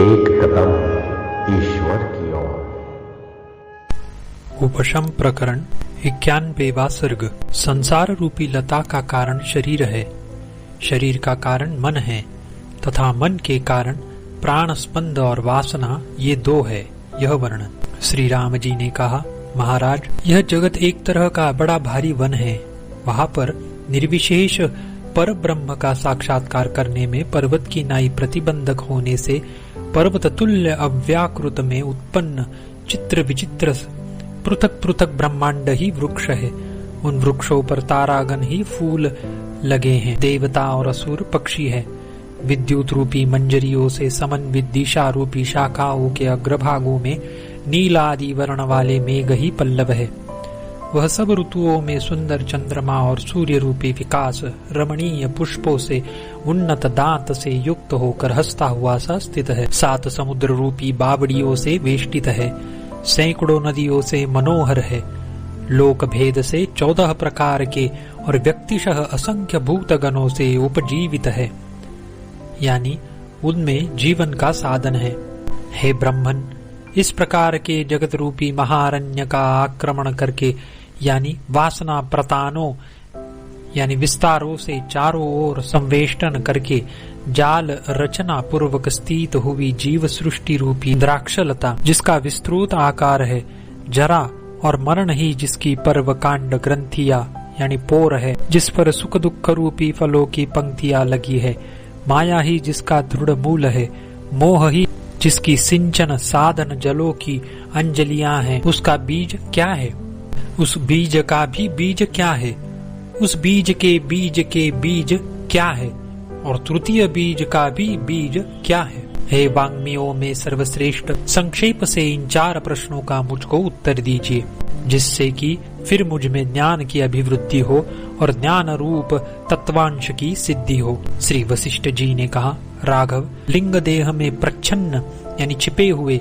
एक कदम ईश्वर की ओर। उपशम प्रकरण 91वां सर्ग। संसार रूपी लता का कारण शरीर है, शरीर का कारण मन है तथा मन के कारण प्राण स्पंद और वासना, ये दो है। यह वर्णन। श्री राम जी ने कहा, महाराज, यह जगत एक तरह का बड़ा भारी वन है। वहाँ पर निर्विशेष पर ब्रह्म का साक्षात्कार करने में पर्वत की नाई प्रतिबंधक होने से पर्वत तुल्य अव्याकृत में उत्पन्न चित्र विचित्र पृथक पृथक ब्रह्मांड ही वृक्ष है। उन वृक्षों पर तारागण ही फूल लगे हैं। देवता और असुर पक्षी है। विद्युत रूपी मंजरियों से समन्वित दिशा रूपी शाखाओं के अग्रभागों में नीला आदि वर्ण वाले मेघ ही पल्लव है। वह सब ऋतुओं में सुंदर चंद्रमा और सूर्य रूपी विकास रमणीय पुष्पों से उन्नत दांत से युक्त होकर हंसता हुआ सा स्थित है। 7 समुद्र रूपी बावड़ियों से वेष्टित है। सैकड़ों नदियों से मनोहर है। लोक भेद से 14 प्रकार के और व्यक्तिशः असंख्य भूतगणों से उपजीवित है, यानी उनमें जीवन का साधन है। हे ब्रह्मन, इस प्रकार के जगत रूपी महारण्य का आक्रमण करके, यानी वासना प्रतानों यानी विस्तारों से चारों ओर संवेष्टन करके जाल रचना पूर्वक स्थित हुई जीव सृष्टि रूपी द्राक्षलता, जिसका विस्तृत आकार है, जरा और मरण ही जिसकी पर्व कांड ग्रंथिया यानी पोर है, जिस पर सुख दुख रूपी फलों की पंक्तियां लगी है, माया ही जिसका दृढ़ मूल है, मोह ही जिसकी सिंचन साधन जलों की अंजलियां हैं, उसका बीज क्या है? उस बीज का भी बीज क्या है? उस बीज के बीज क्या है? और तृतीय बीज का भी बीज क्या है? हे वाङ्मयों में सर्वश्रेष्ठ, संक्षेप से इन 4 प्रश्नों का मुझको उत्तर दीजिए, जिससे कि फिर मुझ में ज्ञान की अभिवृद्धि हो और ज्ञान रूप तत्वांश की सिद्धि हो। श्री वशिष्ठ जी ने कहा, राघव, लिंग देह में प्रच्छन्न यानी छिपे हुए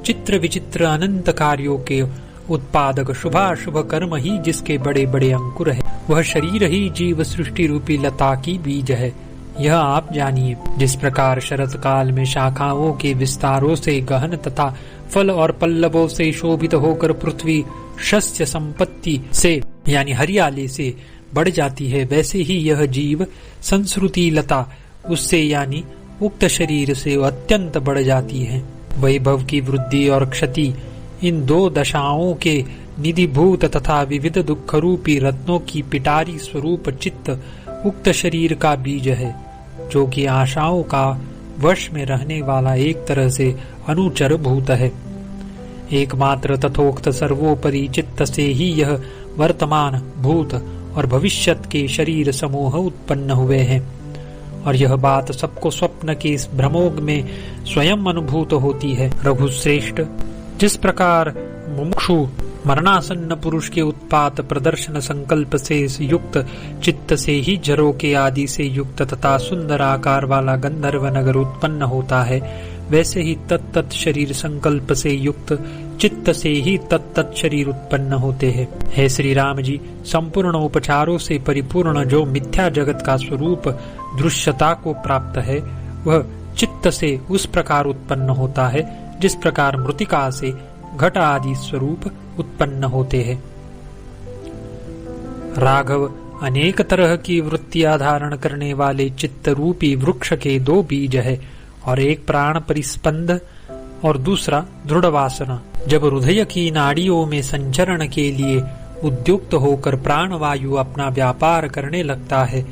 चित्र विचित्र अनंत कार्यों के उत्पादक शुभाशुभ कर्म ही जिसके बड़े बड़े अंकुर है, वह शरीर ही जीव सृष्टि रूपी लता की बीज है। यह आप जानिए। जिस प्रकार शरत काल में शाखाओं के विस्तारों से गहन तथा फल और पल्लवों से शोभित होकर पृथ्वी शस्य संपत्ति से यानी हरियाली से बढ़ जाती है, वैसे ही यह जीव संस्कृति लता उससे यानी उक्त शरीर से अत्यंत बढ़ जाती है। वैभव की वृद्धि और क्षति, इन 2 दशाओं के निधिभूत तथा विविध दुख रूपी रत्नों की पिटारी स्वरूप चित्त उक्त शरीर का बीज है, जो कि आशाओं का वश में रहने वाला एक तरह से अनुचर भूत है। एकमात्र तथोक्त सर्वोपरि चित्त से ही यह वर्तमान भूत और भविष्यत के शरीर समूह उत्पन्न हुए हैं, और यह बात सबको स्वप्न के इस भ्रमोग में स्वयं अनुभूत होती है। रघुश्रेष्ठ, जिस प्रकार मुमुक्षु मरणासन्न पुरुष के उत्पात प्रदर्शन संकल्प से युक्त चित्त से ही जरों के आदि से युक्त तथा सुंदर आकार वाला गंधर्व नगर उत्पन्न होता है, वैसे ही तत्त शरीर संकल्प से युक्त चित्त से ही तत्त शरीर उत्पन्न होते हैं। हे श्री राम जी, संपूर्ण उपचारों से परिपूर्ण जो मिथ्या जगत का स्वरूप दृश्यता को प्राप्त है, वह चित्त से उस प्रकार उत्पन्न होता है जिस प्रकार मृतिका से घट आदि स्वरूप उत्पन्न होते हैं। राघव, अनेक तरह की वृत्तियां धारण करने वाले चित्त रूपी वृक्ष के 2 बीज है, और एक प्राण परिस्पंद और दूसरा दृढ़ वासना। जब हृदय की नाड़ियों में संचरण के लिए उद्युक्त होकर प्राणवायु अपना व्यापार करने लगता है,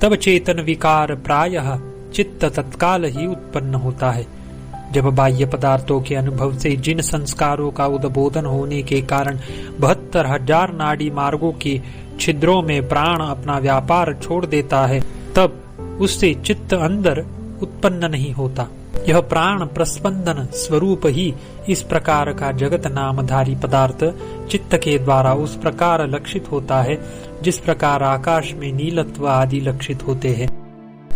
तब चेतन विकार प्रायः चित्त तत्काल ही उत्पन्न होता है। जब बाह्य पदार्थों के अनुभव से जिन संस्कारों का उद्बोधन होने के कारण 72,000 नाड़ी मार्गों के छिद्रों में प्राण अपना व्यापार छोड़ देता है, तब उससे चित्त अंदर उत्पन्न नहीं होता। यह प्राण प्रस्पंदन स्वरूप ही इस प्रकार का जगत नामधारी पदार्थ चित्त के द्वारा उस प्रकार लक्षित होता है, जिस प्रकार आकाश में नीलत्व आदि लक्षित होते हैं।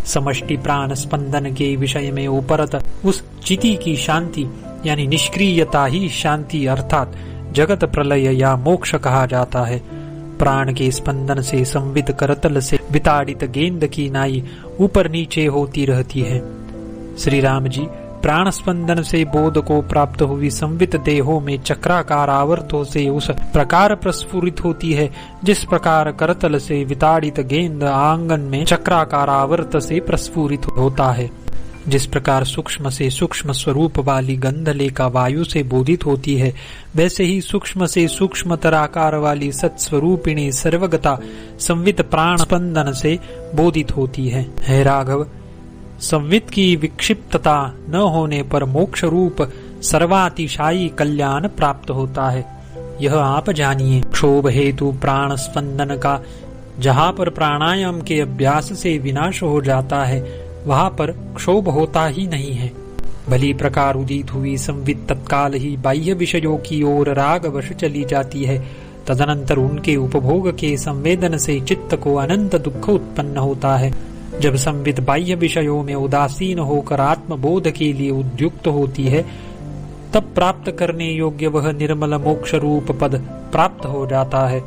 समष्टि प्राण स्पंदन के विषय में उपरत उस चिति की शांति यानी निष्क्रियता ही शांति अर्थात जगत प्रलय या मोक्ष कहा जाता है। प्राण के स्पंदन से संवित करतल से विताड़ित गेंद की नाई ऊपर नीचे होती रहती है। श्री राम जी, प्राण स्पंदन से बोध को प्राप्त हुई संवित देहों में चक्राकार आवर्तों से उस प्रकार प्रस्फुरित होती है जिस प्रकार करतल से विताड़ित गेंद आंगन में चक्राकार आवर्त से प्रस्फुरित होता है। जिस प्रकार सूक्ष्म से सूक्ष्म स्वरूप वाली गंधलेखा वायु से बोधित होती है, वैसे ही सूक्ष्म से सूक्ष्मतर आकार वाली सत्स्वरूपिणी सर्वगता संवित प्राण स्पंदन से बोधित होती है। हे राघव, संवित की विक्षिप्तता न होने पर मोक्ष रूप सर्वातिशायी कल्याण प्राप्त होता है। यह आप जानिए। क्षोभ हेतु प्राण स्पंदन का जहाँ पर प्राणायाम के अभ्यास से विनाश हो जाता है, वहाँ पर क्षोभ होता ही नहीं है। भली प्रकार उदित हुई संवित तत्काल ही बाह्य विषयों की ओर रागवश चली जाती है। तदनंतर उनके उपभोग के संवेदन से चित्त को अनंत दुख उत्पन्न होता है। जब संवित बाह्य विषयों में उदासीन होकर आत्मबोध के लिए उद्युक्त होती है, तब प्राप्त करने योग्य वह निर्मल मोक्ष रूप पद प्राप्त हो जाता है।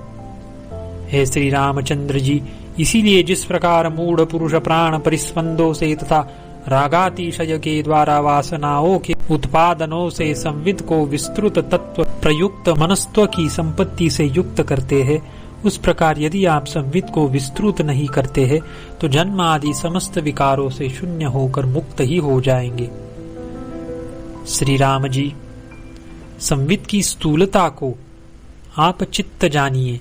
हे श्री रामचंद्र जी, इसीलिए जिस प्रकार मूढ़ पुरुष प्राण परिस्पंदों से तथा रागातिशय के द्वारा वासनाओं के उत्पादनों से संवित को विस्तृत तत्व प्रयुक्त मनस्त्व की संपत्ति से युक्त करते हैं, उस प्रकार यदि आप संवित को विस्तृत नहीं करते हैं तो जन्म आदि समस्त विकारों से शून्य होकर मुक्त ही हो जाएंगे। श्री राम जी, संवित की स्थूलता को आप चित्त जानिए।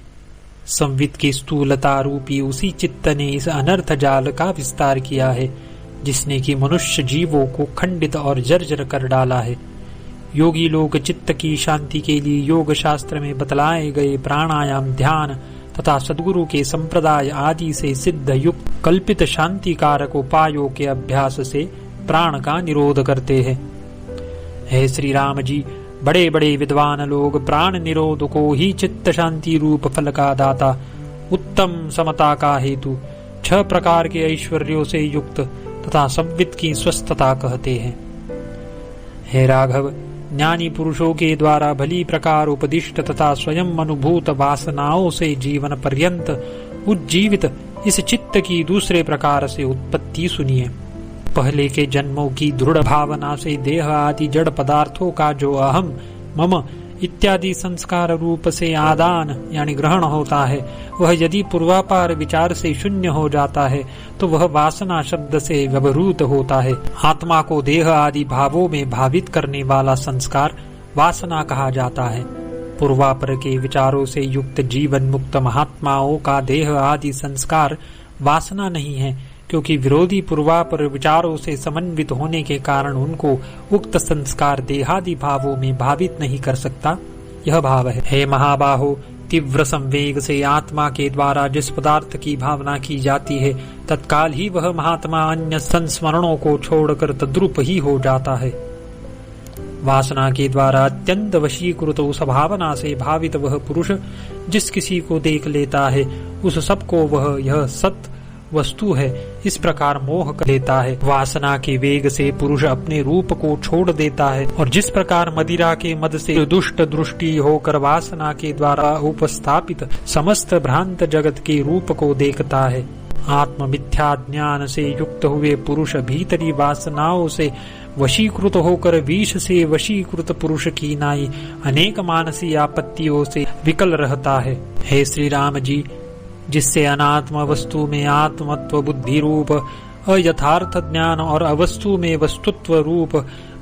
संवित की स्थूलता रूपी उसी चित्त ने इस अनर्थ जाल का विस्तार किया है, जिसने कि मनुष्य जीवों को खंडित और जर्जर कर डाला है। योगी लोग चित्त की शांति के लिए योग शास्त्र में बतलाए गए प्राणायाम, ध्यान तथा सद्गुरु के संप्रदाय आदि से सिद्ध युक्त कल्पित शांति कारक उपायों के अभ्यास से प्राण का निरोध करते हैं। हे श्री राम जी, बड़े बड़े विद्वान लोग प्राण निरोध को ही चित्त शांति रूप फल का दाता, उत्तम समता का हेतु, 6 प्रकार के ऐश्वर्यों से युक्त तथा संवित की स्वस्थता कहते हैं। हे राघव, ज्ञानी पुरुषों के द्वारा भली प्रकार उपदिष्ट तथा स्वयं अनुभूत वासनाओं से जीवन पर्यंत उज्जीवित इस चित्त की दूसरे प्रकार से उत्पत्ति सुनिए। पहले के जन्मों की दृढ़ भावना से देह आदि जड़ पदार्थों का जो अहम, मम इत्यादि संस्कार रूप से आदान यानी ग्रहण होता है, वह यदि पूर्वापार विचार से शून्य हो जाता है तो वह वासना शब्द से व्यवहृत होता है। आत्मा को देह आदि भावों में भावित करने वाला संस्कार वासना कहा जाता है। पूर्वापर के विचारों से युक्त जीवन मुक्त महात्माओं का देह आदि संस्कार वासना नहीं है, क्योंकि विरोधी पूर्वापर विचारों से समन्वित होने के कारण उनको उक्त संस्कार देहादि भावों में भावित नहीं कर सकता। यह भाव है। हे महाबाहो, तीव्र संवेग से आत्मा के द्वारा जिस पदार्थ की भावना की जाती है, तत्काल ही वह महात्मा अन्य संस्मरणों को छोड़कर तद्रूप ही हो जाता है। वासना के द्वारा अत्यंत वशीकृत उस भावना से भावित वह पुरुष जिस किसी को देख लेता है, उस सबको वह यह सत वस्तु है इस प्रकार मोह कर लेता है। वासना के वेग से पुरुष अपने रूप को छोड़ देता है, और जिस प्रकार मदिरा के मद से दुष्ट दृष्टि होकर वासना के द्वारा उपस्थापित समस्त भ्रांत जगत के रूप को देखता है, आत्म मिथ्या ज्ञान से युक्त हुए पुरुष भीतरी वासनाओं से वशीकृत होकर विष से वशीकृत पुरुष की नाई अनेक मानसी आपत्तियों से विकल रहता है। हे श्री राम जी, जिससे अनात्म वस्तु में आत्मत्व बुद्धि रूप अयथार्थ ज्ञान और अवस्तु में वस्तुत्व रूप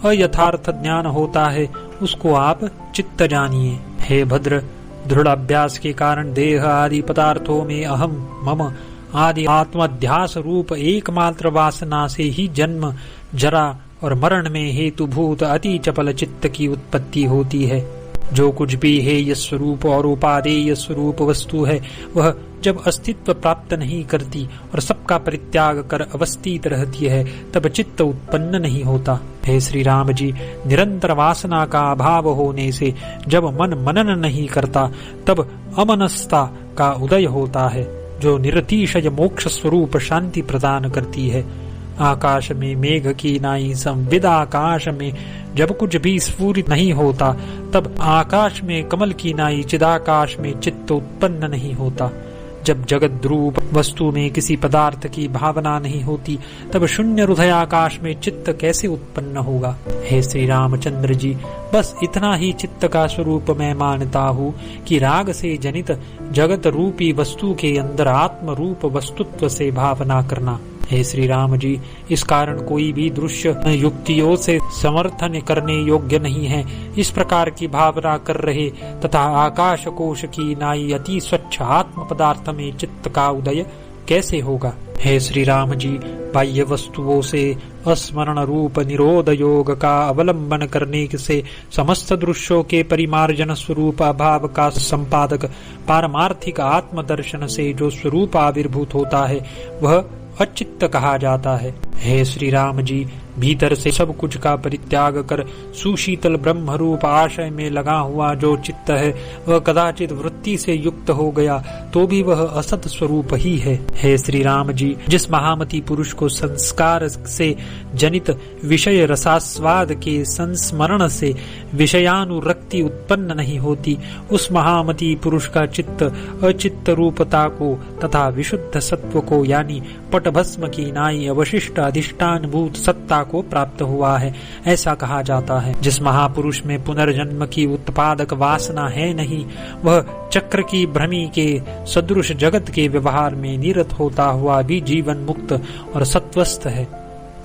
अयथार्थ ज्ञान होता है, उसको आप चित्त जानिए। हे भद्र, दृढ़ अभ्यास के कारण देह आदि पदार्थों में अहम, मम आदि आत्मध्यास रूप एकमात्र वासना से ही जन्म, जरा और मरण में हेतुभूत अति चपल चित्त की उत्पत्ति होती है। जो कुछ भी हेय स्वरूप और उपादेय स्वरूप वस्तु है, वह जब अस्तित्व प्राप्त नहीं करती और सबका परित्याग कर अवस्थित रहती है, तब चित्त उत्पन्न नहीं होता। हे श्री राम जी, निरंतर वासना का अभाव होने से जब मन मनन नहीं करता, तब अमनस्ता का उदय होता है, जो निरतिशय मोक्ष स्वरूप शांति प्रदान करती है। आकाश में मेघ की नाई संविद आकाश में जब कुछ भी स्फुरित नहीं होता, तब आकाश में कमल की नाई चिदाकाश में चित्त उत्पन्न नहीं होता। जब जगत रूप वस्तु में किसी पदार्थ की भावना नहीं होती, तब शून्य हृदयाकाश में चित्त कैसे उत्पन्न होगा। हे श्री रामचंद्र जी, बस इतना ही चित्त का स्वरूप मैं मानता हूँ कि राग से जनित जगत रूपी वस्तु के अंदर आत्म रूप वस्तुत्व से भावना करना। हे श्री राम जी, इस कारण कोई भी दृश्य युक्तियों से समर्थन करने योग्य नहीं है। इस प्रकार की भावना कर रहे तथा आकाश कोश की नाई अति स्वच्छ आत्म पदार्थ में चित्त का उदय कैसे होगा। हे श्री राम जी, बाह्य वस्तुओं से अस्मरण रूप निरोध योग का अवलंबन करने से समस्त दृश्यों के परिमार्जन स्वरूप अभाव का संपादक पारमार्थिक आत्म दर्शन से जो स्वरूप आविर्भूत होता है वह अचित्त कहा जाता है। हे श्री राम जी, भीतर से सब कुछ का परित्याग कर सुशीतल ब्रह्म रूप आशय में लगा हुआ जो चित्त है वह कदाचित वृत्ति से युक्त हो गया तो भी वह असत स्वरूप ही है। हे श्री राम जी, जिस महामती पुरुष को संस्कार से जनित विषय रसास्वाद के संस्मरण से विषयानुरक्ति उत्पन्न नहीं होती, उस महामती पुरुष का चित्त अचित्त रूपता को तथा विशुद्ध सत्व को यानी पटभस्म की नाई अवशिष्ट अधिष्ठान भूत सत्ता को प्राप्त हुआ है, ऐसा कहा जाता है। जिस महापुरुष में पुनर्जन्म की उत्पादक वासना है नहीं, वह चक्र की भ्रमी के सदृश जगत के व्यवहार में निरत होता हुआ भी जीवन मुक्त और सत्वस्थ है।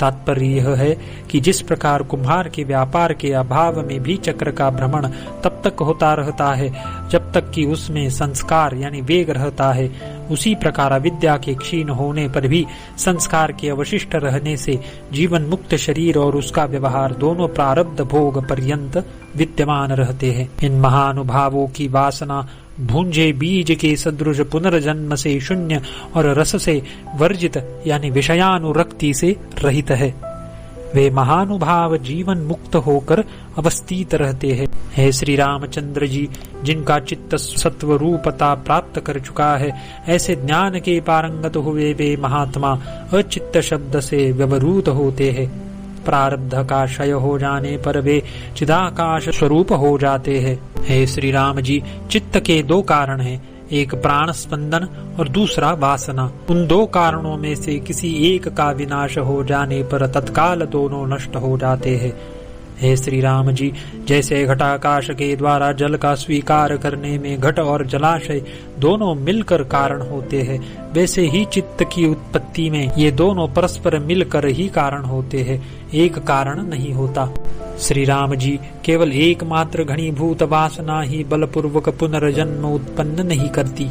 तात्पर्य यह है कि जिस प्रकार कुम्हार के व्यापार के अभाव में भी चक्र का भ्रमण तब तक होता रहता है जब तक कि उसमें संस्कार यानी वेग रहता है, उसी प्रकार अविद्या के क्षीण होने पर भी संस्कार के अवशिष्ट रहने से जीवन मुक्त शरीर और उसका व्यवहार दोनों प्रारब्ध भोग पर्यंत विद्यमान रहते हैं। इन महानुभावों की वासना भूंजे बीज के सदृश पुनर्जन्म से शून्य और रस से वर्जित यानी विषयानुरक्ति से रहित है। वे महानुभाव जीवन मुक्त होकर अवस्थित रहते हैं। हे श्री रामचंद्र जी, जिनका चित्त सत्व रूपता प्राप्त कर चुका है, ऐसे ज्ञान के पारंगत हुए वे महात्मा अचित्त शब्द से व्यवहृत होते हैं। प्रारब्ध का क्षय हो जाने पर वे चिदाकाश स्वरूप हो जाते हैं। हे श्री राम जी, चित्त के दो कारण हैं, एक प्राण स्पंदन और दूसरा वासना। उन दो कारणों में से किसी एक का विनाश हो जाने पर तत्काल दोनों नष्ट हो जाते हैं। हे श्री राम जी, जैसे घटाकाश के द्वारा जल का स्वीकार करने में घट और जलाशय दोनों मिलकर कारण होते हैं, वैसे ही चित्त की उत्पत्ति में ये दोनों परस्पर मिलकर ही कारण होते हैं, एक कारण नहीं होता। श्री राम जी, केवल एकमात्र घनीभूत वासना ही बलपूर्वक पुनर्जन्म उत्पन्न नहीं करती।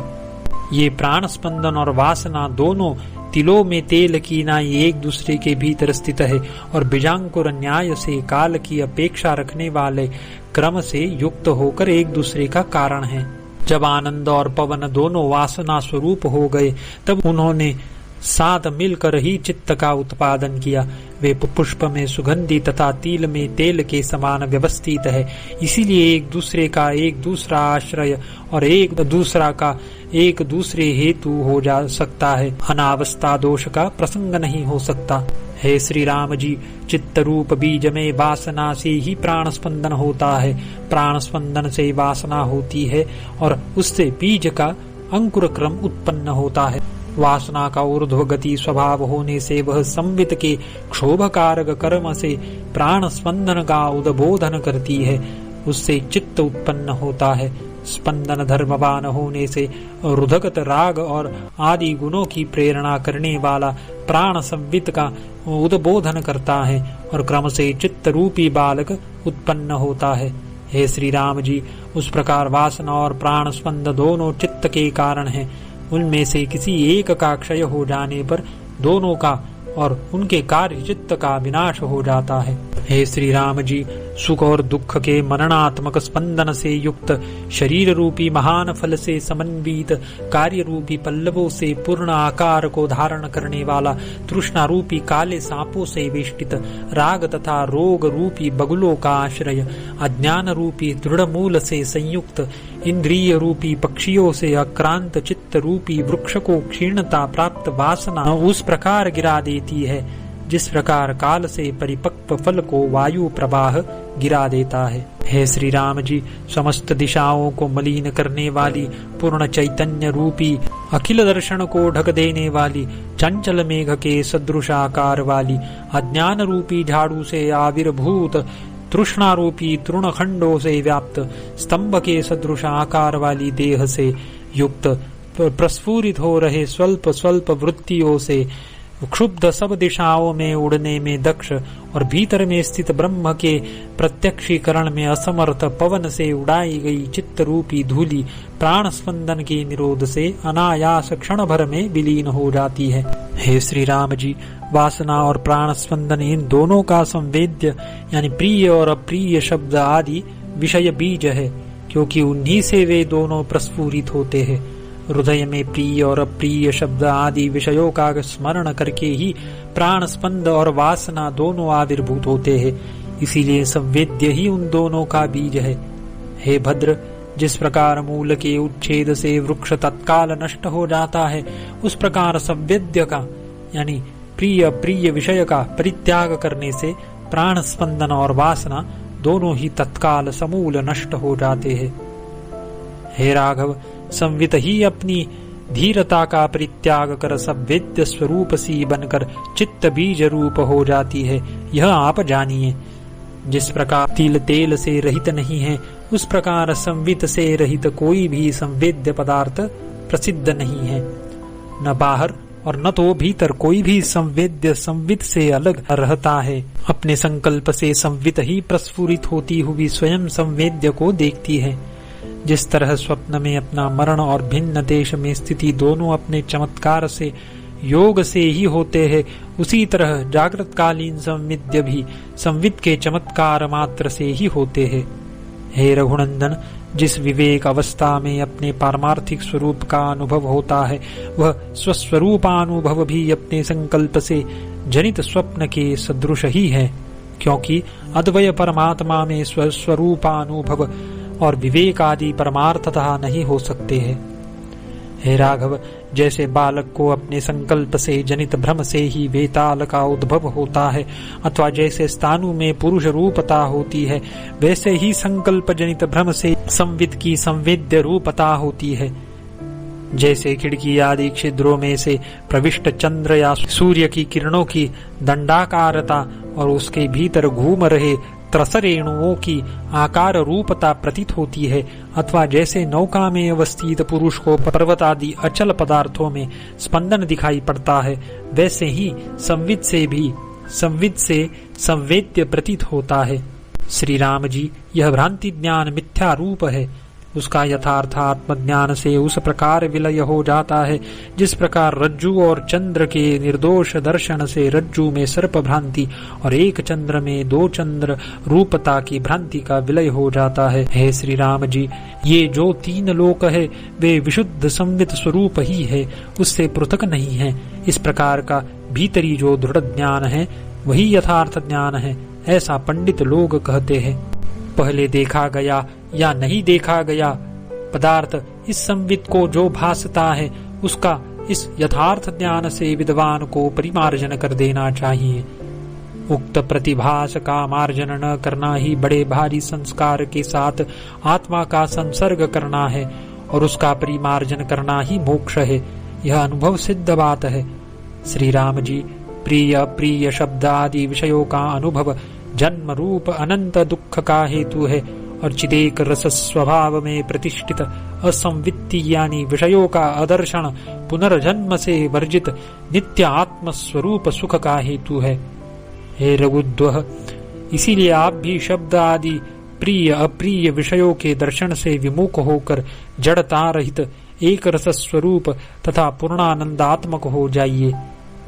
ये प्राण स्पंदन और वासना दोनों तिलों में तेल की नाई एक दूसरे के भीतर स्थित है और बीजांकुर न्याय से काल की अपेक्षा रखने वाले क्रम से युक्त होकर एक दूसरे का कारण है। जब आनंद और पवन दोनों वासना स्वरूप हो गए, तब उन्होंने साथ मिलकर ही चित्त का उत्पादन किया। वे पुष्प में सुगंधी तथा तिल में तेल के समान व्यवस्थित है, इसीलिए एक दूसरे का एक दूसरा आश्रय और एक दूसरा का एक दूसरे हेतु हो जा सकता है। अनावस्था दोष का प्रसंग नहीं हो सकता। हे श्री राम जी, चित्त रूप बीज में वासना से ही प्राण स्पंदन होता है, प्राण स्पंदन से वासना होती है और उससे बीज का अंकुर क्रम उत्पन्न होता है। वासना का ऊर्ध्व गति स्वभाव होने से वह संवित के क्षोभकारक कर्म से प्राण स्पंदन का उद्बोधन करती है, उससे चित्त उत्पन्न होता है। स्पंदन धर्मवान होने से रुधगत राग और आदि गुणों की प्रेरणा करने वाला प्राण संवित का उद्बोधन करता है और क्रम से चित्त रूपी बालक उत्पन्न होता है। हे श्री राम जी, उस प्रकार वासना और प्राण स्पंद दोनों चित्त के कारण हैं। उनमें से किसी एक का क्षय हो जाने पर दोनों का और उनके कार्य चित्त का विनाश हो जाता है। हे श्री राम जी, सुख और दुख के मननात्मक स्पंदन से युक्त शरीर रूपी महान फल से समन्वित कार्य रूपी पल्लवों से पूर्ण आकार को धारण करने वाला तृष्णा रूपी काले सांपों से वेष्टित राग तथा रोग रूपी बगुलों का आश्रय अज्ञान रूपी दृढ़ मूल से संयुक्त इंद्रिय रूपी पक्षियों से अक्रांत चित्त रूपी वृक्ष को क्षीणता प्राप्त वासना उस प्रकार गिरा देती है जिस प्रकार काल से परिपक्व फल को वायु प्रवाह गिरा देता है। हे श्री राम जी, समस्त दिशाओं को मलिन करने वाली, पूर्ण चैतन्य रूपी, अखिल दर्शन को ढक देने वाली, चंचल मेघ के सदृश आकार वाली, अज्ञान रूपी झाड़ू से आविर्भूत, तृष्णा रूपी तृणखंडों से व्याप्त, स्तंभ के सदृश आकार वाली देह से युक्त, प्रस्फुरित हो रहे स्वल्प स्वल्प वृत्तियों से क्षुब्ध, सब दिशाओं में उड़ने में दक्ष और भीतर में स्थित ब्रह्म के प्रत्यक्षीकरण में असमर्थ, पवन से उड़ाई गई चित्त रूपी धूलि प्राण स्पंदन के निरोध से अनायास क्षण भर में विलीन हो जाती है। हे श्री राम जी, वासना और प्राण स्पंदन इन दोनों का संवेद्य यानी प्रिय और अप्रिय शब्द आदि विषय बीज है, क्योंकि उन्हीं से वे दोनों प्रस्फुरित होते हैं। हृदय में प्रिय और अप्रिय शब्द आदि विषयों का स्मरण करके ही प्राण स्पंद और वासना दोनों आविर्भूत होते हैं, इसीलिए संवेद्य ही उन दोनों का बीज है। हे भद्र, जिस प्रकार मूल के उच्छेद से वृक्ष तत्काल नष्ट हो जाता है, उस प्रकार संवेद्य का यानी प्रिय अप्रिय विषय का परित्याग करने से प्राण स्पंदन और वासना दोनों ही तत्काल समूल नष्ट हो जाते हैं। हे राघव, संवित ही अपनी धीरता का परित्याग कर संवेद्य स्वरूप सी बनकर चित्त बीज रूप हो जाती है, यह आप जानिए। जिस प्रकार तिल तेल से रहित नहीं है, उस प्रकार संवित से रहित कोई भी संवेद्य पदार्थ प्रसिद्ध नहीं है। न बाहर और न तो भीतर कोई भी संवेद्य संवित से अलग रहता है। अपने संकल्प से संवित ही प्रस्फुरित होती हुई स्वयं संवेद्य को देखती है। जिस तरह स्वप्न में अपना मरण और भिन्न देश में स्थिति दोनों अपने चमत्कार से योग से ही होते हैं, उसी तरह जागृत कालीन संविद्य भी संवित के चमत्कार मात्र से ही होते हैं। हे रघुनंदन, जिस विवेक अवस्था में अपने पारमार्थिक स्वरूप का अनुभव होता है, वह स्वस्वरूपानुभव भी अपने संकल्प से जनित स्वप्न के सदृश ही है, क्योंकि अद्वय परमात्मा में स्वस्वरूपानुभव और विवेक आदि परमार्थतः नहीं हो सकते हैं। हे राघव, जैसे बालक को अपने संकल्प से जनित भ्रम से ही वेताल का उद्भव होता है, अथवा जैसे स्थानु में पुरुष रूपता होती है, वैसे ही संकल्प जनित भ्रम से संवित की संवेद्य रूपता होती है। जैसे खिड़की आदि छिद्रों में से प्रविष्ट चंद्र या सूर्य की किरणों की दंडाकारता और उसके भीतर घूम रहे त्रसरेणुओं की आकार रूपता प्रतीत होती है, अथवा जैसे नौका में अवस्थित पुरुष को पर्वत आदि अचल पदार्थों में स्पंदन दिखाई पड़ता है, वैसे ही संवित से संवेद्य प्रतीत होता है। श्री राम जी, यह भ्रांति ज्ञान मिथ्या रूप है। उसका यथार्थ आत्मज्ञान से उस प्रकार विलय हो जाता है, जिस प्रकार रज्जु और चंद्र के निर्दोष दर्शन से रज्जु में सर्प भ्रांति और एक चंद्र में दो चंद्र रूपता की भ्रांति का विलय हो जाता है। हे श्री राम जी, ये जो तीन लोक है वे विशुद्ध संवित स्वरूप ही है, उससे पृथक नहीं है। इस प्रकार का भीतरी जो दृढ़ ज्ञान है वही यथार्थ ज्ञान है, ऐसा पंडित लोग कहते हैं। पहले देखा गया या नहीं देखा गया पदार्थ इस संवित को जो भासता है, उसका इस यथार्थ ज्ञान से विद्वान को परिमार्जन कर देना चाहिए। उक्त प्रतिभास का मार्जन न करना ही बड़े भारी संस्कार के साथ आत्मा का संसर्ग करना है, और उसका परिमार्जन करना ही मोक्ष है। यह अनुभव सिद्ध बात है। श्री राम जी, प्रिय अप्रिय शब्द आदि विषयों का अनुभव जन्म रूप अनंत दुख का हेतु है, और चिदेक रस स्वभाव में प्रतिष्ठित असंवित्ति यानी विषयों का आदर्शन पुनर्जन्म से वर्जित नित्य आत्म स्वरूप सुख का हेतु है। हे रघुद्वह, इसीलिए आप भी शब्द आदि प्रिय अप्रिय विषयों के दर्शन से विमुख होकर जड़ता रहित एक रस स्वरूप तथा पूर्णानंदात्मक हो जाइए।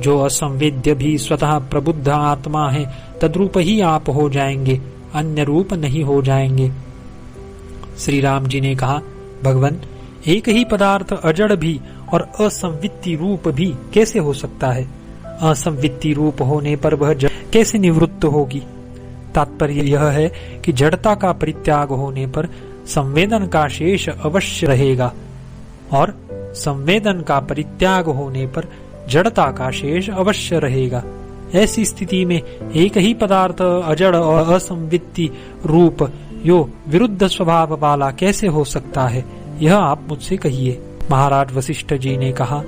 जो असंवेद्य भी स्वतः प्रबुद्ध आत्मा है, तद्रूप ही आप हो जाएंगे, अन्य रूप नहीं हो जाएंगे। श्री राम जी ने कहा, भगवान, एक ही पदार्थ अजड़ भी और असंवित्ति रूप भी कैसे हो सकता है? असंवित्ति रूप होने पर वह जड़ कैसे निवृत्त होगी? तात्पर्य यह है कि जड़ता का परित्याग होने पर संवेदन का शेष अवश्य रहेगा, और संवेदन का परित्याग होने पर जड़ता का शेष अवश्य रहेगा। ऐसी स्थिति में एक ही पदार्थ अजड़ और असंवित्ति रूप यो विरुद्ध स्वभाव वाला कैसे हो सकता है, यह आप मुझसे कहिए। महाराज वशिष्ठ जी ने कहा,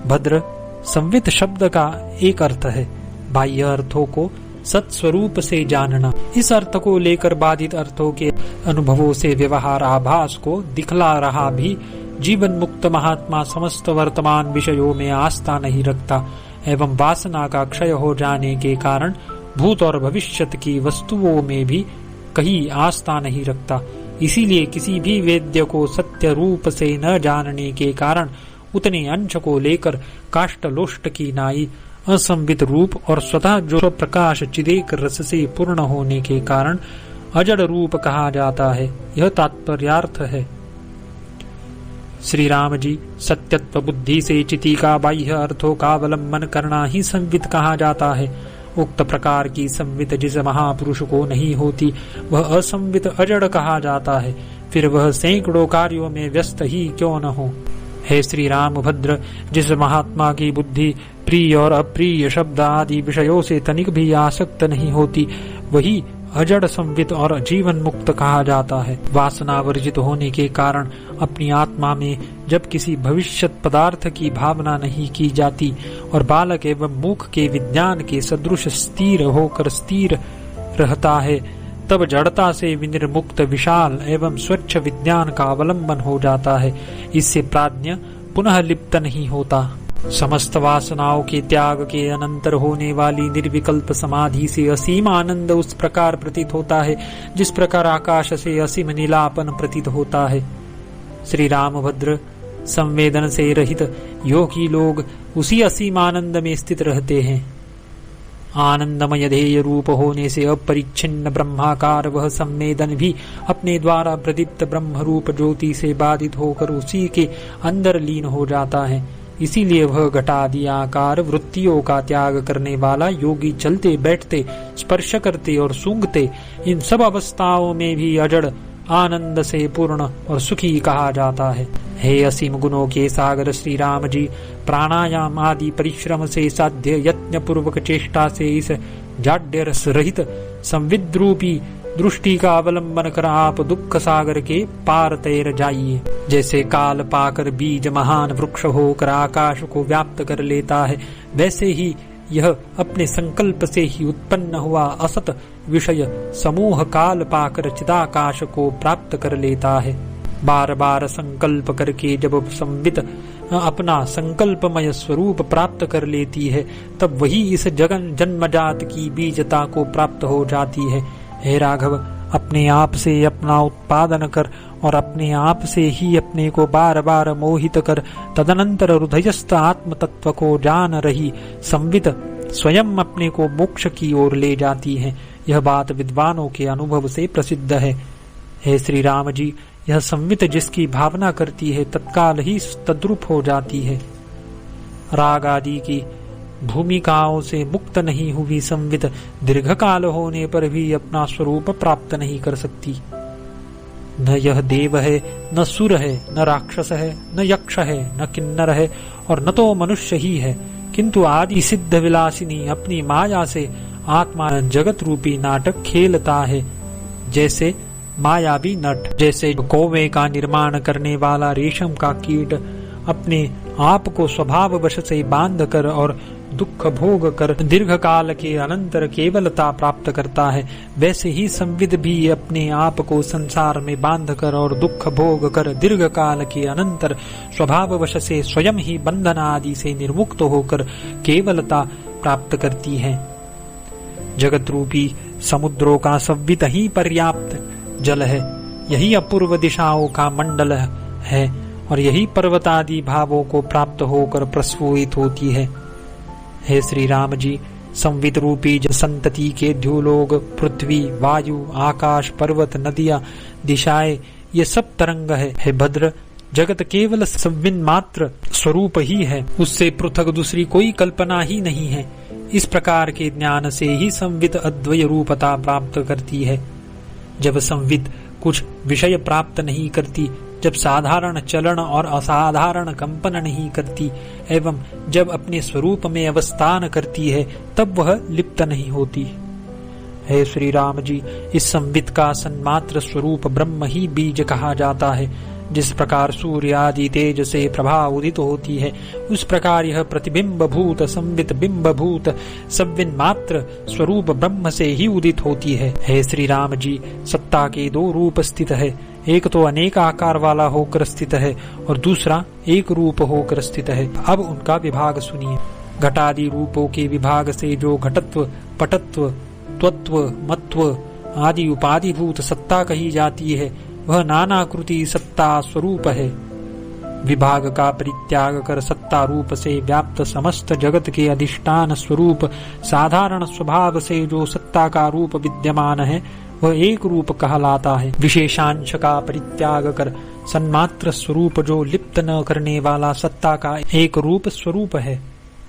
भद्र, संवित शब्द का एक अर्थ है, बाह्य अर्थों को सत्स्वरूप से जानना। इस अर्थ को लेकर बाधित अर्थों के अनुभवों से व्यवहार आभास को दिखला रहा भी जीवन मुक्त महात्मा समस्त वर्तमान विषयों में आस्था नहीं रखता एवं वासना का क्षय हो जाने के कारण भूत और भविष्यत की वस्तुओं में भी कहीं आस्था नहीं रखता। इसीलिए किसी भी वेद्य को सत्य रूप से न जानने के कारण उतने अंश को लेकर काष्ठलोष्ट की नाई असंवित रूप और स्वतः जो प्रकाश चिदेक रस से पूर्ण होने के कारण अजड़ रूप कहा जाता है, यह तात्पर्यार्थ है। श्री राम जी, सत्यत्व बुद्धि से चिति का बाह्य अर्थों का अवलंबन करना ही संवित कहा जाता है। उक्त प्रकार की संवित जिस महापुरुष को नहीं होती वह असंवित अजड़ कहा जाता है, फिर वह सैकड़ों कार्यों में व्यस्त ही क्यों न हो। हे श्री राम भद्र, जिस महात्मा की बुद्धि प्रिय और अप्रिय शब्द आदि विषयों से तनिक भी आसक्त नहीं होती, वही अजड़ संवित और जीवन मुक्त कहा जाता है। वासना वर्जित होने के कारण अपनी आत्मा में जब किसी भविष्यत पदार्थ की भावना नहीं की जाती और बालक एवं मूक के विज्ञान के सदृश स्थिर होकर स्थिर रहता है, तब जड़ता से विनिर्मुक्त विशाल एवं स्वच्छ विज्ञान का अवलंबन हो जाता है। इससे प्राज्ञ पुनः लिप्त नहीं होता। समस्त वासनाओं के त्याग के अनंतर होने वाली निर्विकल्प समाधि से असीम आनंद उस प्रकार प्रतीत होता है जिस प्रकार आकाश से असीम नीलापन प्रतीत होता है। श्री रामभद्र, संवेदन से रहित योगी लोग उसी असीम आनंद में स्थित रहते हैं। आनंदमय ध्येय रूप होने से अपरिच्छिन्न ब्रह्माकार वह संवेदन भी अपने द्वारा प्रदीप्त ब्रह्म रूप ज्योति से बाधित होकर उसी के अंदर लीन हो जाता है। इसीलिए वह घटादि आकार वृत्तियों का त्याग करने वाला योगी चलते बैठते स्पर्श करते और सूंघते इन सब अवस्थाओं में भी अजड़ आनंद से पूर्ण और सुखी कहा जाता है। हे असीम गुणों के सागर श्री राम जी, प्राणायाम आदि परिश्रम से साध्य यत्न पूर्वक चेष्टा से इस जाड्य रस रहित संविद्रूपी दृष्टि का अवलंबन कर आप दुख सागर के पार तैर जाइए। जैसे काल पाकर बीज महान वृक्ष होकर आकाश को व्याप्त कर लेता है, वैसे ही यह अपने संकल्प से ही उत्पन्न हुआ असत विषय समूह काल पाकर चिदाकाश को प्राप्त कर लेता है। बार बार संकल्प करके जब संवित अपना संकल्पमय स्वरूप प्राप्त कर लेती है, तब वही इस जगन जन्मजात की बीजता को प्राप्त हो जाती है। हे राघव, अपने आप से अपना उत्पादन कर और अपने आप से ही अपने को बार बार मोहित कर तदनंतर हृदयस्थ आत्म तत्व को जान रही संवित स्वयं अपने को मोक्ष की ओर ले जाती है। यह बात विद्वानों के अनुभव से प्रसिद्ध है। हे श्री राम जी, यह संवित जिसकी भावना करती है तत्काल ही तद्रूप हो जाती है। राग आदि की भूमिकाओं से मुक्त नहीं हुई संवित दीर्घकाल होने पर भी अपना स्वरूप प्राप्त नहीं कर सकती। न यह देव है, न सुर है, न राक्षस है, न यक्ष है, न किन्नर है और न तो मनुष्य ही है, किंतु आदि सिद्ध विलासिनी अपनी माया से आत्मा जगत रूपी नाटक खेलता है। जैसे मायावी नट, जैसे कौवे का निर्माण करने वाला रेशम का कीट अपने आप को स्वभाववश से बांध कर और दुख भोग कर दीर्घ काल के अनंतर केवलता प्राप्त करता है, वैसे ही संविद भी अपने आप को संसार में बांध कर और दुख भोग कर दीर्घ काल के अनंतर स्वभाववश से स्वयं ही बंधन आदि से निर्मुक्त होकर केवलता प्राप्त करती है। जगत रूपी समुद्रों का संवित ही पर्याप्त जल है, यही अपूर्व दिशाओं का मंडल है और यही पर्वतादि भावों को प्राप्त होकर प्रस्फुटित होती है। हे श्री राम जी, संवित रूपी संतति के द्युलोक, पृथ्वी, वायु, आकाश, पर्वत, नदियां, दिशाएं, ये सब तरंग है। हे भद्र, जगत केवल संविन मात्र स्वरूप ही है, उससे पृथक दूसरी कोई कल्पना ही नहीं है। इस प्रकार के ज्ञान से ही संवित अद्वय रूपता प्राप्त करती है। जब संवित कुछ विषय प्राप्त नहीं करती, जब साधारण चलन और असाधारण कंपन नहीं करती एवं जब अपने स्वरूप में अवस्थान करती है, तब वह लिप्त नहीं होती। हे श्री राम जी, इस संवित का सन्मात्र स्वरूप ब्रह्म ही बीज कहा जाता है। जिस प्रकार सूर्य आदि तेज से प्रभा उदित होती है, उस प्रकार यह प्रतिबिंब भूत संवित बिंब भूत सव्विन मात्र स्वरूप ब्रह्म से ही उदित होती है। हे श्री राम जी, सत्ता के दो रूप स्थित है। एक तो अनेक आकार वाला होकर स्थित है और दूसरा एक रूप होकर स्थित है। अब उनका विभाग सुनिए। घटादि रूपों के विभाग से जो घटत्व, पटत्व, त्वत्व, मत्व आदि उपाधि भूत सत्ता कही जाती है, वह नानाकृति सत्ता स्वरूप है। विभाग का परित्याग कर सत्ता रूप से व्याप्त समस्त जगत के अधिष्ठान स्वरूप साधारण स्वभाव से जो सत्ता का रूप विद्यमान है, वह एक रूप कहलाता है। विशेषांश का परित्याग कर सन्मात्र स्वरूप जो लिप्त न करने वाला सत्ता का एक रूप स्वरूप है,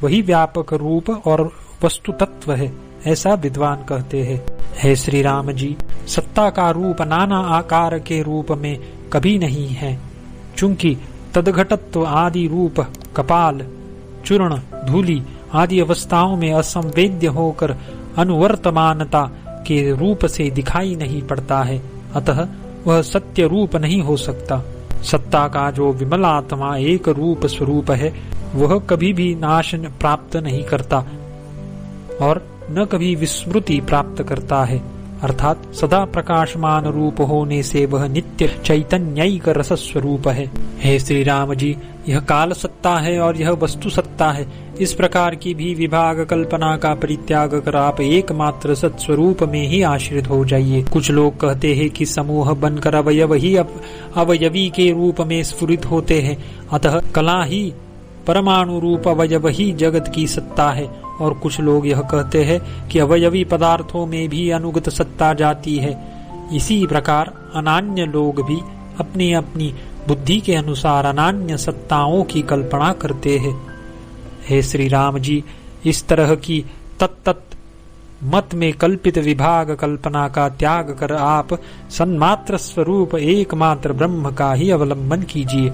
वही व्यापक रूप और वस्तु तत्व है, ऐसा विद्वान कहते हैं। हे श्री राम जी, सत्ता का रूप नाना आकार के रूप में कभी नहीं है, चूंकि तदघटत्व आदि रूप कपाल, चूर्ण, धूलि आदि अवस्थाओं में असंवेद्य होकर अनुवर्तमानता के रूप से दिखाई नहीं पड़ता है, अतः वह सत्य रूप नहीं हो सकता। सत्ता का जो विमल आत्मा एक रूप स्वरूप है, वह कभी भी नाश प्राप्त नहीं करता और न कभी विस्मृति प्राप्त करता है, अर्थात सदा प्रकाशमान रूप होने से वह नित्य चैतन्यिक रस स्वरूप है। हे श्री राम जी, यह काल सत्ता है और यह वस्तु सत्ता है। इस प्रकार की भी विभाग कल्पना का परित्याग कर आप एकमात्र सत्स्वरूप में ही आश्रित हो जाइए। कुछ लोग कहते हैं कि समूह बनकर अवयव ही अवयवी के रूप में स्फुरित होते हैं, अतः कला ही परमाणु रूप अवयव ही जगत की सत्ता है। और कुछ लोग यह कहते हैं कि अवयवी पदार्थों में भी अनुगत सत्ता जाती है। इसी प्रकार अनान्य लोग भी अपनी अपनी बुद्धि के अनुसार अनान्य सत्ताओं की कल्पना करते हैं। हे श्री राम जी, इस तरह की तत्त मत में कल्पित विभाग कल्पना का त्याग कर आप सन्मात्र स्वरूप एकमात्र ब्रह्म का ही अवलंबन कीजिए।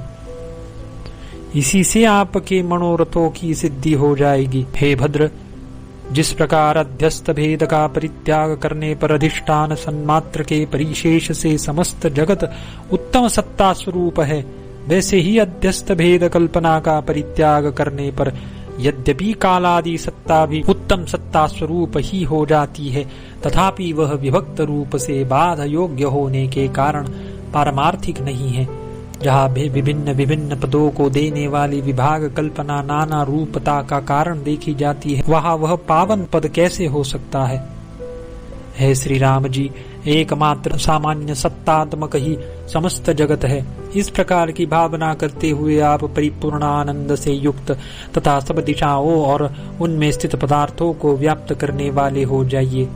इसी से आपके मनोरथों की सिद्धि हो जाएगी। हे भद्र, जिस प्रकार अध्यस्त भेद का परित्याग करने पर अधिष्ठान सन्मात्र के परिशेष से समस्त जगत उत्तम सत्ता स्वरूप है, वैसे ही अध्यस्त भेद कल्पना का परित्याग करने पर यद्यपि कालादि सत्ता भी उत्तम सत्ता स्वरूप ही हो जाती है, तथापि वह विभक्त रूप से बाध योग्य होने के कारण पारमार्थिक नहीं है। जहाँ विभिन्न विभिन्न पदों को देने वाली विभाग कल्पना नाना रूपता का कारण देखी जाती है, वहाँ वह पावन पद कैसे हो सकता है। हे श्री राम जी, एकमात्र सामान्य सत्तात्मक ही समस्त जगत है। इस प्रकार की भावना करते हुए आप परिपूर्ण आनंद से युक्त तथा सब दिशाओं और उनमें स्थित पदार्थों को व्याप्त करने वाले हो जाइए।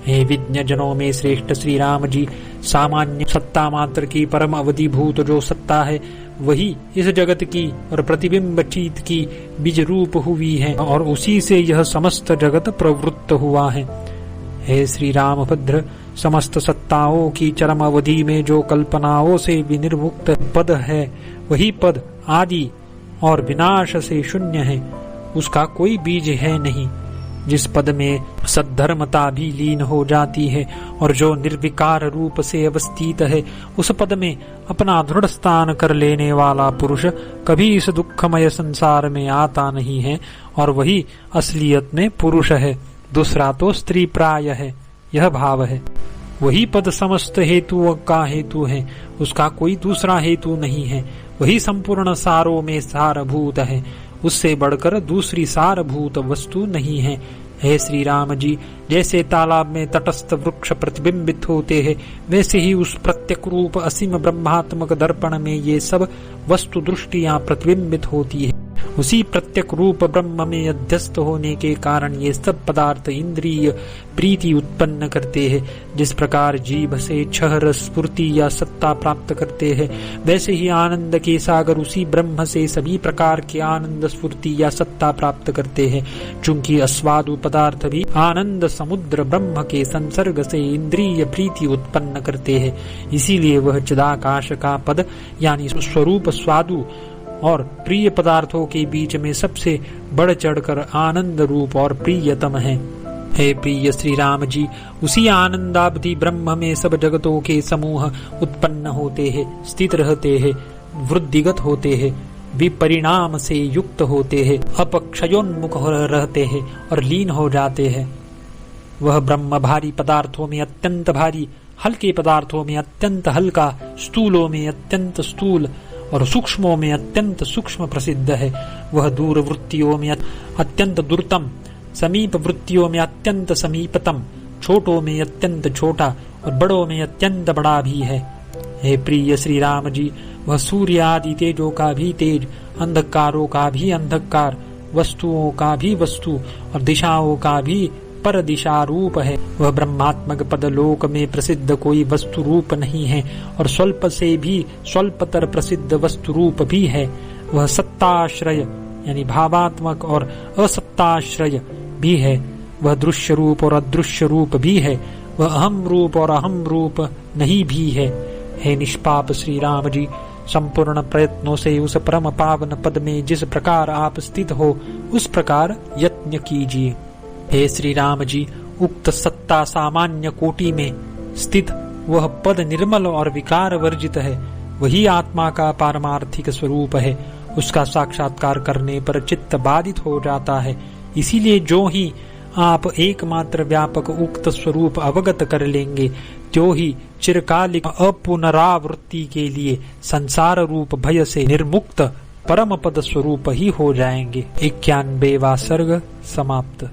हे विज्ञ जनों में श्रेष्ठ श्री राम जी, सामान्य सत्ता मात्र की परम अवधिभूत जो सत्ता है, वही इस जगत की और प्रतिबिंब चित की बीज रूप हुई है और उसी से यह समस्त जगत प्रवृत्त हुआ है। हे श्री रामभद्र, समस्त सत्ताओं की चरम अवधि में जो कल्पनाओं से विनिर्मुक्त पद है, वही पद आदि और विनाश से शून्य है, उसका कोई बीज है नहीं। जिस पद में सद्धर्मता भी लीन हो जाती है और जो निर्विकार रूप से अवस्थित है, उस पद में अपना दृढ़ स्थान कर लेने वाला पुरुष कभी इस दुखमय संसार में आता नहीं है और वही असलियत में पुरुष है। दूसरा तो स्त्री प्राय है, यह भाव है। वही पद समस्त हेतुओं का हेतु है, उसका कोई दूसरा हेतु नहीं है। वही संपूर्ण सारों में सारभूत है, उससे बढ़कर दूसरी सारभूत वस्तु नहीं है। हे श्री राम जी, जैसे तालाब में तटस्थ वृक्ष प्रतिबिंबित होते हैं, वैसे ही उस प्रत्यक रूप असीम ब्रह्मात्मक दर्पण में ये सब वस्तु दृष्टियां प्रतिबिंबित होती है। उसी प्रत्यक रूप ब्रह्म में अध्यस्त होने के कारण ये सब पदार्थ इंद्रिय प्रीति उत्पन्न करते हैं। जिस प्रकार जीभ से छह स्फूर्ति या सत्ता प्राप्त करते हैं, वैसे ही आनंद के सागर उसी ब्रह्म से सभी प्रकार के आनंद स्फूर्ति या सत्ता प्राप्त करते हैं। चूंकि अस्वादु पदार्थ भी आनंद समुद्र ब्रह्म के संसर्ग से इंद्रिय प्रीति उत्पन्न करते हैं, इसीलिए वह चिदाकाश का पद यानी स्वरूप स्वादु और प्रिय पदार्थों के बीच में सबसे बढ़ चढ़कर आनंद रूप और प्रियतम है। हे प्रिय श्री राम जी, उसी आनंदाब्धि ब्रह्म में सब जगतों के समूह उत्पन्न होते हैं, स्थित रहते हैं, वृद्धिगत होते हैं, विपरिणाम से युक्त होते हैं, अपक्षयोन्मुख रहते हैं और लीन हो जाते हैं। वह ब्रह्म भारी पदार्थों में अत्यंत भारी, हल्के पदार्थों में अत्यंत हल्का, स्थूलों में अत्यंत स्थूल और सूक्ष्मों में अत्यंत सूक्ष्म प्रसिद्ध है। वह दूर वृत्तियों में अत्यंत दूरतम, समीप वृत्तियों में अत्यंत समीपतम, छोटों में अत्यंत छोटा और बड़ों में अत्यंत बड़ा भी है। हे प्रिय श्री राम जी, वह सूर्य आदि तेजों का भी तेज, अंधकारों का भी अंधकार, वस्तुओं का भी वस्तु और दिशाओं का भी पर दिशा रूप है। वह ब्रह्मात्मक पदलोक में प्रसिद्ध कोई वस्तु रूप नहीं है और स्वल्प से भी स्वल्पतर प्रसिद्ध वस्तु रूप भी है। वह सत्ताश्रय यानी भावात्मक और असत्ताश्रय भी है। वह दृश्य रूप और अदृश्य रूप भी है। वह अहम रूप और अहम रूप नहीं भी है। हे निष्पाप श्री राम जी, संपूर्ण प्रयत्नों से उस परम पावन पद में जिस प्रकार आप स्थित हो उस प्रकार यत्न कीजिए। हे श्री राम जी, उक्त सत्ता सामान्य कोटि में स्थित वह पद निर्मल और विकार वर्जित है। वही आत्मा का पारमार्थिक स्वरूप है। उसका साक्षात्कार करने पर चित्त बाधित हो जाता है। इसीलिए जो ही आप एकमात्र व्यापक उक्त स्वरूप अवगत कर लेंगे, त्यो ही चिरकालिक अपुनरावृत्ति के लिए संसार रूप भय से निर्मुक्त परम पद स्वरूप ही हो जाएंगे। 91वां सर्ग समाप्त।